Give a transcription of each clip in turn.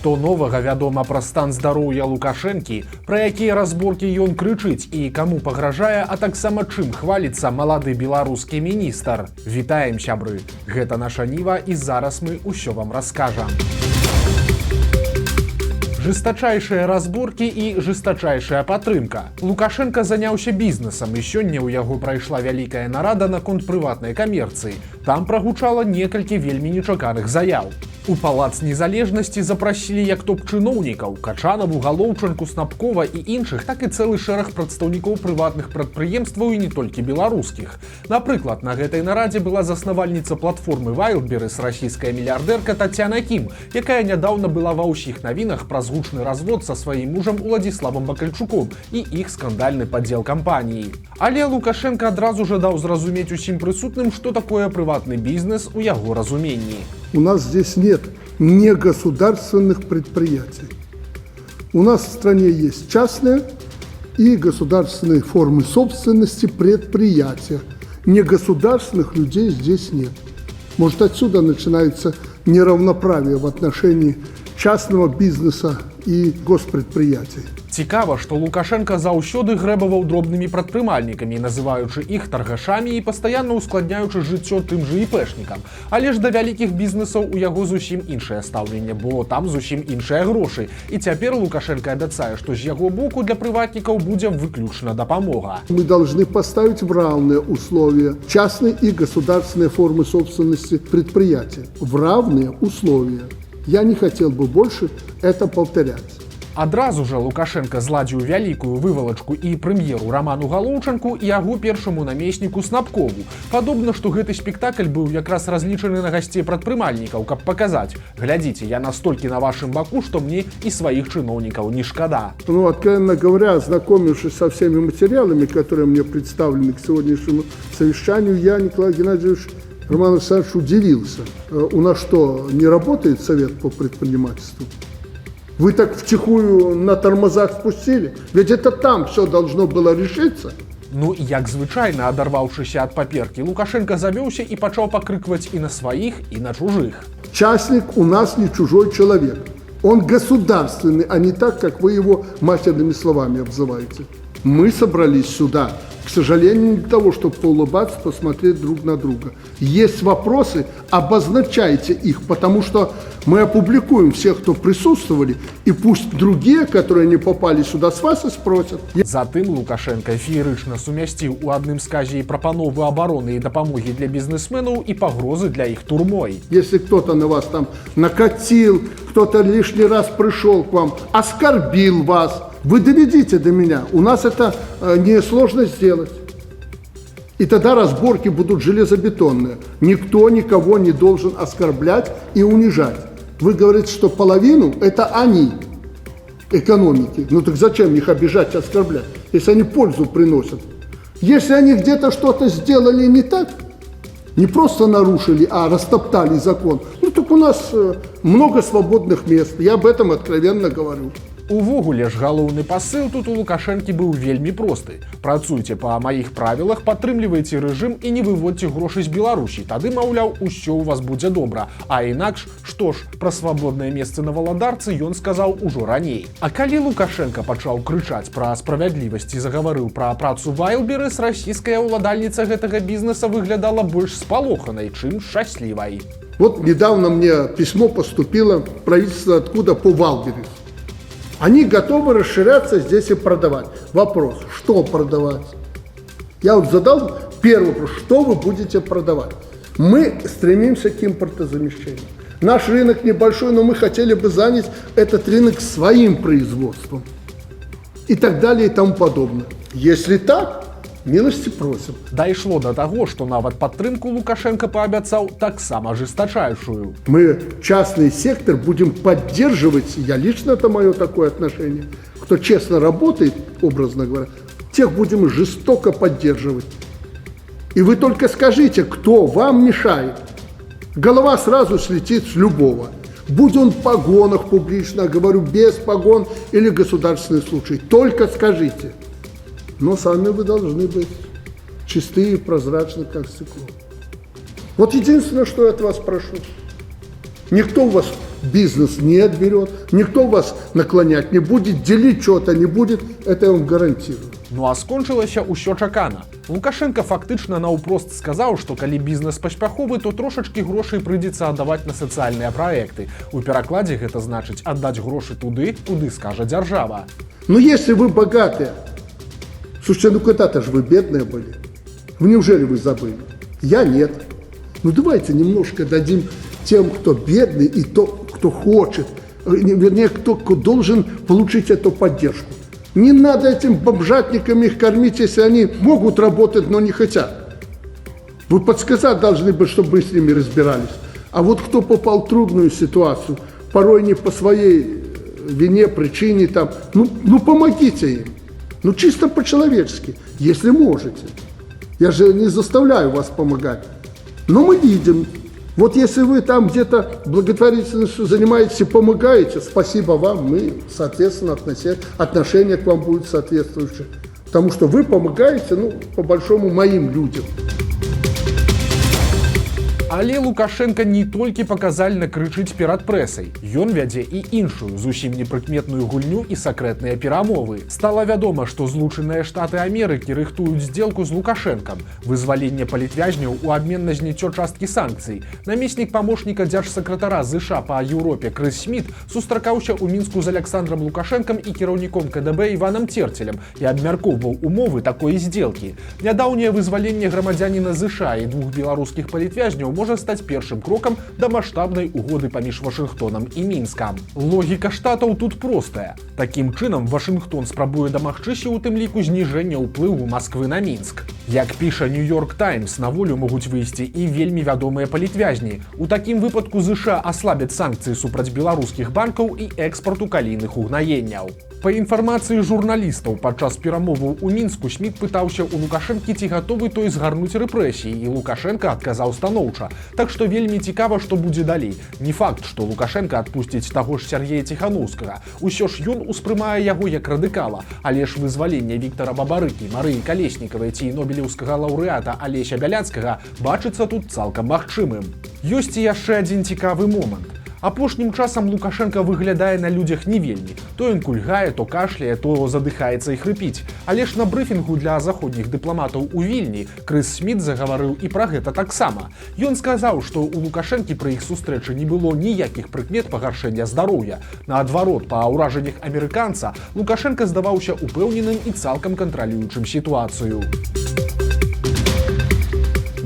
Што новага вядома пра стан здароўя Лукашэнкі, пра якія разборкі ён крычыць і каму пагражае, а таксама чым хваліцца малады беларускі міністр. Вітаем, сябры! Гэта наша Ніва і зараз мы ўсё вам раскажам. Жестачайшыя разборкі і жестачайшая падтрымка. Лукашенко заняўся бізнесам, і сёння ў яго прайшла вялікая нарада наконт прыватнай камерцыі. Там прагучала некалькі вельмі нечаканых заяў. У палац незалежнасці запрасілі як топ-чыноўнікаў Качанаву, Галоўчанку, Снапкова і іншых, так і цэлы шэраг прадстаўнікоў прыватных прадпрыемстваў і не толькі беларускіх. Напрыклад, на гэтай нарадзе была заснавальніца платформы Wildberries, расійская мільярдэрка Тацяна Кім, якая нядаўна была ва ўсіх навінах праз гучны развод са сваім мужам Уладзіславам Бакальчуком і іх скандальны падзел кампаніі. Але Лукашенко адразу жа даў зразумець усім прысутным, што такое прыватны бізнес у яго разуменні. У нас здесь нет негосударственных предприятий. У нас в стране есть частные и государственные формы собственности предприятия. Негосударственных людей здесь нет. Может, отсюда начинается неравноправие в отношении частного бизнеса и госпредприятий. Цікава, што Лукашенко заўсёды грэбаваў дробнымі прадпрымальнікамі, называючы іх таргашамі і пастаянна ускладняючы жыццё тым жа іпэшнікам. Але ж да вялікіх бізнесаў у яго зусім іншае стаўленне, бо там зусім іншыя грошы. І цяпер Лукашенко абяцае, што з яго боку для прыватнікаў будзе выключна дапамога. Мы должны поставить в равные условия частные и государственные формы собственности предприятия. В равные условия. Я не хотел бы больше это повторять. Адразу жа Лукашенко зладзіў вялікую вывалачку і прэм'еру Раману Галоўчанку і яго першаму намесніку Снапкову. Падобна, што гэты спектакль быў якраз разлічаны на гасцей прадпрымальнікаў, каб паказаць: глядзіце, я настолькі на вашым баку, што мне і сваіх чыноўнікаў не шкада. Откровенно говоря, ознакомившись со всеми материалами, которые мне представлены к сегодняшнему совещанию, я, Николай Геннадьевич, Роман Александрович, удивился. У нас что, не работает совет по предпринимательству? Вы так втихую на тормозах спустили? Ведь это там все должно было решиться. Ну і як звычайна, адарваўшыся ад паперкі, Лукашенко завёўся і пачаў пакрыкваць і на сваіх, і на чужых. Частник у нас не чужой человек. Он государственный, а не так, как вы его матерными словами обзываете. Мы собрались сюда, к сожалению, не для того, чтобы поулыбаться, посмотреть друг на друга. Есть вопросы, обозначайте их, потому что мы опубликуем всех, кто присутствовали, и пусть другие, которые не попали сюда, с вас и спросят. Затым Лукашенко феерычна сумясціў у адным сказе і прапановы абароны і дапамогі для бізнесменаў і пагрозы для іх турмой. Если кто-то на вас там накатил, кто-то лишний раз пришел к вам, оскорбил вас, вы доведите до меня. У нас это несложно сделать. И тогда разборки будут железобетонные. Никто никого не должен оскорблять и унижать. Вы говорите, что половину – это они, экономики. Ну так зачем их обижать и оскорблять, если они пользу приносят? Если они где-то что-то сделали не так, не просто нарушили, а растоптали закон, ну так у нас много свободных мест. Я об этом откровенно говорю. Увогуле ж галоўны пасыл тут у Лукашэнкі быў вельмі просты. Працуйце па маіх правілах, падтрымлівайце рэжым і не выводзьце грошы з Беларусі. Тады, маўляў, усё ў вас будзе добра. А інакш, што ж, пра свабоднае месца на валадарцы ён сказаў ужо раней. А калі Лукашенко пачаў крычаць пра справядлівасць і загаварыў пра працу Wildberries, расійская ўладальніца гэтага бізнеса выглядала больш спалоханай, чым шчаслівай. Вот недавно мне письмо поступило в правительство откуда по Wildberries. Они готовы расширяться здесь и продавать. Вопрос, что продавать? Я вот задал первый вопрос, что вы будете продавать? Мы стремимся к импортозамещению. Наш рынок небольшой, но мы хотели бы занять этот рынок своим производством. И так далее и тому подобное. Если так, милости просим. Дайшло до таго, што нават падтрымку Лукашенко паабяцаў таксама жестачайшую. Мы частный сектор будем поддерживать, я лично, это мое такое отношение, кто честно работает, образно говоря, тех будем жестоко поддерживать. И вы только скажите, кто вам мешает. Голова сразу слетит с любого. Будь он в погонах публично, говорю, без погон или государственный случай. Только скажите. Но сами вы должны быть чистые и прозрачны, как стекло. Вот единственное, что я от вас прошу. Никто у вас бизнес не отберет, никто вас наклонять не будет, делить что-то не будет, это я вам гарантирую. Ну а скончылася ўсё чакана. Лукашенко фактычна наўпрост сказаў, што калі бізнес паспяховы, то трошачкі грошай прыйдзецца аддаваць на сацыяльныя праекты. У перакладзе гэта значыць аддаць грошы туды, куды скажа дзяржава. Но если вы богатые, слушайте, ну когда-то же вы бедные были. Неужели вы забыли? Я нет. Ну давайте немножко дадим тем, кто бедный и кто хочет, вернее, кто должен получить эту поддержку. Не надо этим бомжатникам их кормить, если они могут работать, но не хотят. Вы подсказать должны быть, чтобы мы с ними разбирались. А вот кто попал в трудную ситуацию, порой не по своей вине, причине, там, ну помогите им. Ну чисто по-человечески, если можете. Я же не заставляю вас помогать. Но мы видим, вот если вы там где-то благотворительностью занимаетесь и помогаете, спасибо вам, мы, соответственно, отношение к вам будет соответствующее. Потому что вы помогаете, ну, по-большому, моим людям. Але Лукашенко не толькі паказальна крычыць перад прэсай. Ён вядзе і іншую, зусім непрыкметную гульню і сакрэтныя перамовы. Стала вядома, што Злучаныя Штаты Амерыкі рыхтуюць здзелку з Лукашэнкам. Вызваленне палітвязняў у абмен на зняццё часткі санкцый. Намеснік памочніка дзяржсакратара ЗША па Еўропе Крыс Сміт сустракаўся ў Мінску з Александром Лукашэнкам і кіраўніком КДБ Іванам Церцелем і абмяркоўваў умовы такой здзелкі. Нядаўняе вызваленне грамадзяніна ЗША і двух беларускіх палітвязняў можа стаць першым крокам да маштабнай угоды паміж Вашынгтонам і Мінскам. Логіка штатаў тут простая. Такім чынам Вашынгтон спрабуе дамагчыся ў тым ліку зніжэння ўплыву Масквы на Мінск. Як піша Нью-Йорк Таймс, на волю могуць выйсці і вельмі вядомыя палітвязні. У такім выпадку ЗША аслабяць санкцыі супраць беларускіх банкаў і экспарту калійных угнаенняў. Па інфармацыі журналістаў, падчас перамоваў у Мінску Сміт пытаўся ў Лукашэнкі, ці гатовы той згарнуць рэпрэсіі, і Лукашенко адказаў станоўча. Так што вельмі цікава, што будзе далей. Не факт, што Лукашенко адпусціць таго ж Сергея Ціханаўскага. Усё ж ён успрымае яго як радыкала, але ж вызваленне Віктара Бабарыкі, Марыі Калеснікавай ці нобелеўскага лаўрэата Алеся Бяляцкага бачыцца тут цалкам магчымым. Ёсць і яшчэ адзін цікавы момант. Апошнім часам Лукашенко выглядае на людзях не вельмі. То ён кульгае, то кашляе, то задыхаецца і хрыпіць. Але ж на брыфінгу для заходніх дыпламатаў у Вільні Крыс Сміт загаварыў і пра гэта таксама. Ён сказаў, што ў Лукашэнкі пры іх сустрэчы не было ніякіх прыкмет пагаршэння здароўя. Наадварот, па ўражаннях амерыканца, Лукашенко здаваўся упэўненым і цалкам кантралюючым сітуацыю.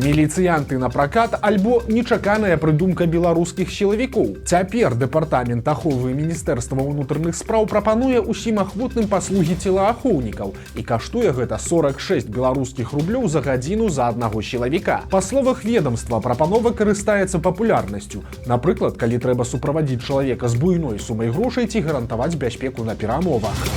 Міліцыянты на пракат альбо нечаканая прыдумка беларускіх сілавікоў. Цяпер дэпартамент аховы Міністэрства ўнутраных спраў прапануе ўсім ахвотным паслугі целаахоўнікаў, і каштуе гэта 46 беларускіх рублёў за гадзіну за аднаго сілавіка. Па словах ведамства, прапанова карыстаецца папулярнасцю. Напрыклад, калі трэба суправадзіць чалавека з буйной сумай грошай ці гарантаваць бяспеку на перамовах.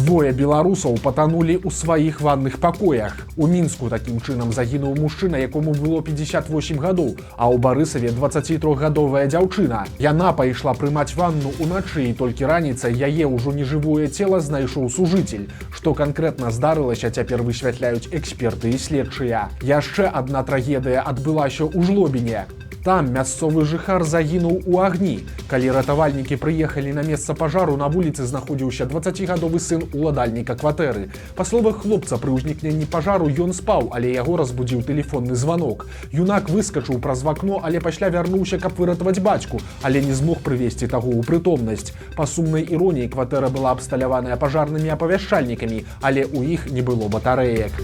Двое беларусаў патанулі ў сваіх ванных пакоях. У Мінску такім чынам загінуў мужчына, якому было 58 гадоў, а ў Барысаве 23гадовая дзяўчына. Яна пайшла прымаць ванну ўначы, і толькі раніцай яе ўжо нежывое цела знайшоў сужыцель. Што канкрэтна здарылася, цяпер высвятляюць эксперты і следчыя. Яшчэ адна трагедыя адбылася ў Жлобіне. Там мясцовы жыхар загінуў у агні. Калі ратавальнікі прыехалі на месца пажару, на вуліцы знаходзіўся 20гадовы сын уладальніка кватэры. Па словах хлопца, пры ўзнікненні пажару ён спаў, але яго разбудзіў тэлефонны званок. Юнак выскачыў праз вакно, але пасля вярнуўся, каб выратаваць бацьку, але не змог прывесці таго ў прытомнасць. Па сумнай іроніі, кватэра была абсталяваная пажарнымі апавяшчальнікамі, але ў іх не было батарэек.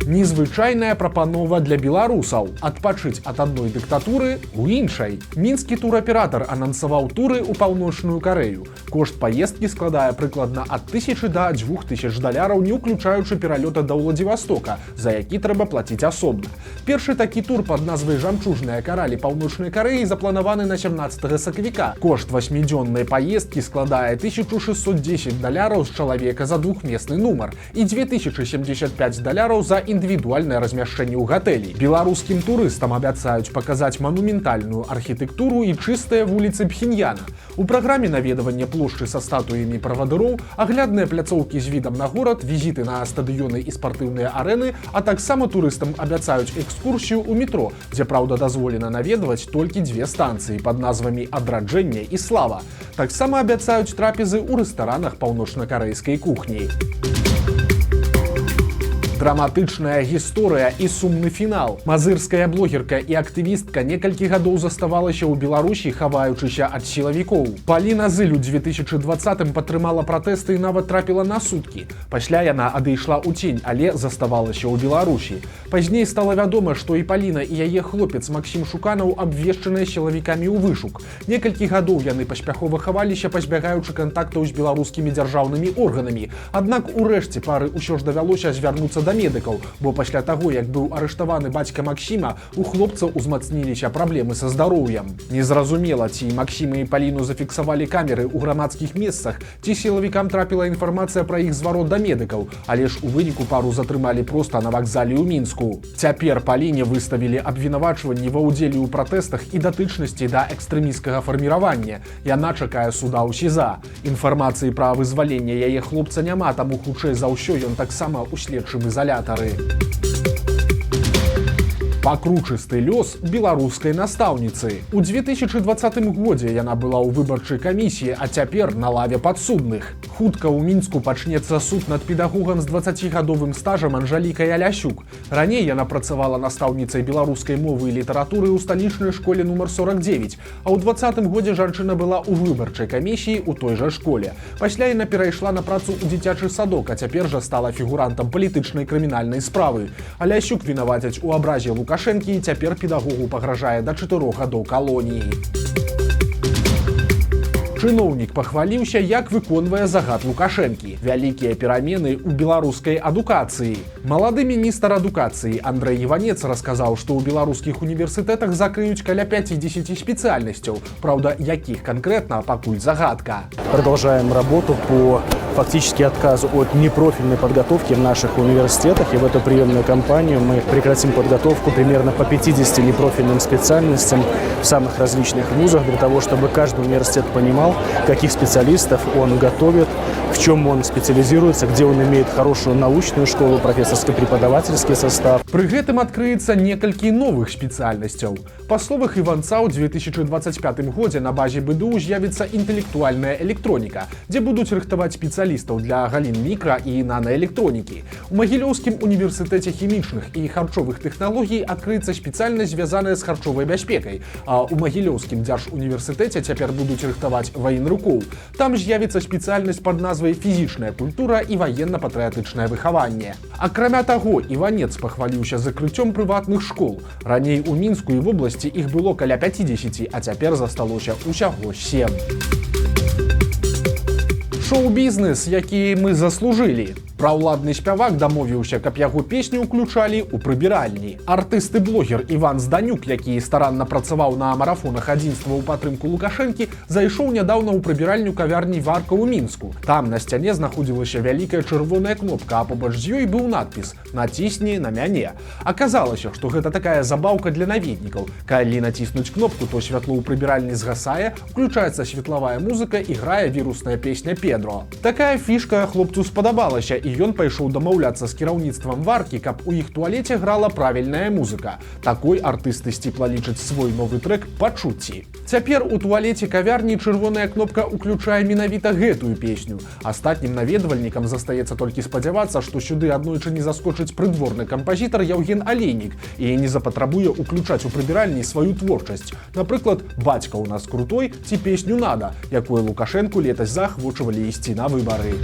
Незвычайная прапанова для беларусаў – адпачыць ад адной дыктатуры ў іншай. Мінскі тураператар анансаваў туры ў Паўночную Карэю. Кошт паездкі складае прыкладна ад 1000 да 2000 даляраў, не ўключаючы пералёта да Ўладзівастока, за які трэба плаціць асобна. Першы такі тур пад назвай «Жамчужныя каралі Паўночнай Карэі» запланаваны на 17 сакавіка. Кошт 8-дзённай паездкі складае 1610 даляраў з чалавека за двухмесны нумар і 2075 даляраў за індывідуальнае размяшчэнне ў гатэлі. Беларускім турыстам абяцаюць паказаць манументальную архітэктуру і чыстыя вуліцы Пхеньяна. У праграме наведавання плошчы са статуямі правадыроў, аглядныя пляцоўкі з відам на горад, візіты на стадыёны і спартыўныя арэны, а таксама турыстам абяцаюць экскурсію ў метро, дзе, праўда, дазволена наведваць толькі 2 станцыі пад назвамі «Адраджэнне» і «Слава». Таксама абяцаюць трапезы ў рэстаранах паўночна-карэйскай кухні. Драматычная гісторыя і сумны фінал. Мазырская блогерка і актывістка некалькі гадоў заставалася ў Беларусі, хаваючыся ад сілавікоў. Паліна Зыль у 2020-м падтрымала пратэсты і нават трапіла на суткі. Пасля яна адышла ў цень, але заставалася ў Беларусі. Пазней стала вядома, што і Паліна, і яе хлопец Максім Шуканаў абвешчаныя сілавікамі ў вышук. Некалькі гадоў яны паспяхова хаваліся, пазбягаючы кантактаў з беларускімі дзяржаўнымі органамі. Аднак урэшце пары ўсё ж давялося звярнуцца да медыкаў, бо пасля таго, як быў арыштаваны бацька Максіма, у хлопца ўзмацніліся праблемы са здароўем. Незразумела, ці Максіма і Паліну зафіксавалі камеры ў грамадскіх месцах, ці сілавікам трапіла інфармацыя пра іх зварот да медыкаў, але ж у выніку пару затрымалі проста на вакзале ў Мінску. Цяпер Паліне выставілі абвінавачванні ва ўдзеле ў пратэстах і датычнасці да экстрэмісцкага фарміравання. Яна чакае суда ў СІЗА. Інфармацыі пра вызваленне яе хлопца няма, таму хутчэй за ўсё ён таксама ў следчым изолятары. Пакручысты лёс беларускай настаўніцы. У 2020 годзе яна была ў выбарчай камісіі, а цяпер на лаве падсудных. Хутка ў Мінску пачнецца суд над педагогам з 20гадовым стажам Анжалікай Алясюк. Раней яна працавала настаўніцай беларускай мовы і літаратуры ў сталічнай школе нумар 49, а ў 2020 годзе жанчына была ў выбарчай камісіі ў той жа школе. Пасля яна перайшла на працу ў дзіцячы садок, а цяпер жа стала фігурантам палітычнай крымінальнай справы. Алясюк вінавацяць у абразе Лукашэнкі, і цяпер педагогу пагражае да 4 гадоў калоніі. Чыноўнік пахваліўся, як выконвае загад Лукашэнкі. Вялікія перамены ў беларускай адукацыі. Малады міністр адукацыі Андрэй Іванец расказаў, што ў беларускіх універсітэтах закрыюць каля 50 спецыяльнасцяў. Праўда, якіх канкрэтна, пакуль загадка. Продолжаем работу по фактически отказу от непрофильной подготовки в наших университетах. И в эту приемную кампанию мы прекратим подготовку примерно по 50 непрофильным специальностям в самых различных вузах, для того, чтобы каждый университет понимал, каких специалистов он готовит, в чем он специализируется, где он имеет хорошую научную школу, профессорско-преподавательский состав. Пры гэтым адкрыецца некалькі новых спецыяльнасцяў. Па словах Іванца, ў 2025 годзе на базе БДУ з'явіцца інтэлектуальная электроніка, дзе будуць рыхтаваць спецыялістаў для галін мікра- і нанаэлектронікі. У Магілёўскім універсітэце хімічных і харчовых тэхналогій адкрыецца спецыяльнасць, звязаная з харчовай бяспекай, а ў Магілёўскім дзяржуніверсітэце цяпер будуць рыхтаваць ваенрукоў. Там з'явіцца спецыяльнасць пад назвай «Фізічная культура і ваенна-патрыятычнае выхаванне». Акрамя таго, Іванец пахваліўся закрыццём прыватных школ. Раней у Мінску і вобласці іх было каля 50, а цяпер засталося ўсяго 7. Шоу-бізнес, які мы заслужылі. Праўладны спявак дамовіўся, каб яго песню ўключалі ў прыбіральні. Артыст і блогер Іван Зданюк, які старанна працаваў на марафонах адзінства ў падтрымку Лукашэнкі, зайшоў нядаўна ў прыбіральню кавярні «Варка» ў Мінску. Там на сцяне знаходзілася вялікая чырвоная кнопка, а побач з ёй быў надпіс «Націсні на мяне». Аказалася, што гэта такая забаўка для наведнікаў. Калі націснуць кнопку, то святло ў прыбіральні згасае, включаецца светлавая музыка і грае вірусная песня «Педро». Такая фішка хлопцу спадабалася, і ён пайшоў дамаўляцца з кіраўніцтвам «Варкі», каб у іх туалеце грала правільная музыка. Такой артысты сціпла лічаць свой новы трэк «Пачуцці». Цяпер у туалеце кавярні чырвоная кнопка ўключае менавіта гэтую песню. Астатнім наведвальнікам застаецца толькі спадзявацца, што сюды аднойчы не заскочыць прыдворны кампазітар Яўген Алейнік і не запатрабуе ўключаць у прыбіральні сваю творчасць. Напрыклад, «Бацька ў нас крутой» ці песню «Нада», якую Лукашэнку летась заахвочвалі ісці на выбары.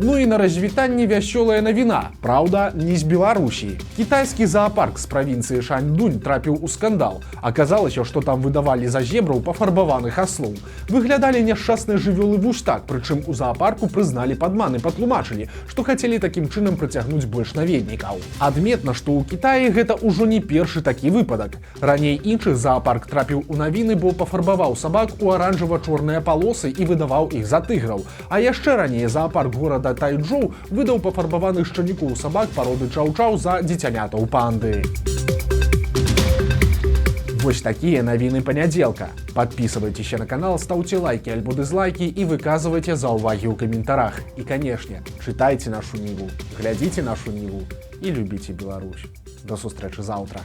Ну і на развітанне вясёлая навіна, праўда, не з Беларусі. Кітайскі заапарк з правінцыі Шаньдунь трапіў у скандал. Аказалася, што там выдавалі за зебраў пафарбаваных аслоў. Выглядалі няшчасныя жывёлы вось так, прычым у заапарку прызналі падман і патлумачылі, што хацелі такім чынам прыцягнуць больш наведнікаў. Адметна, што ў Кітаі гэта ўжо не першы такі выпадак. Раней іншых заапарк трапіў у навіны, бо пафарбаваў сабак у аранжава-чорныя палосы і выдаваў іх за тыграў. А яшчэ раней заапарк горада тата Тайджоу выдаў пафарбаваных шчанюкоў сабак пароды чау-чау за дзіцянятаў панды. Вось такія навіны панядзелка. Подписывайтесь на канал, ставьте лайки альбо дизлайки и выказывайте заўвагі ў каментарах. И, конечно, читайте нашу Ниву, глядите нашу Ниву и любите Беларусь. До сустрэчы завтра.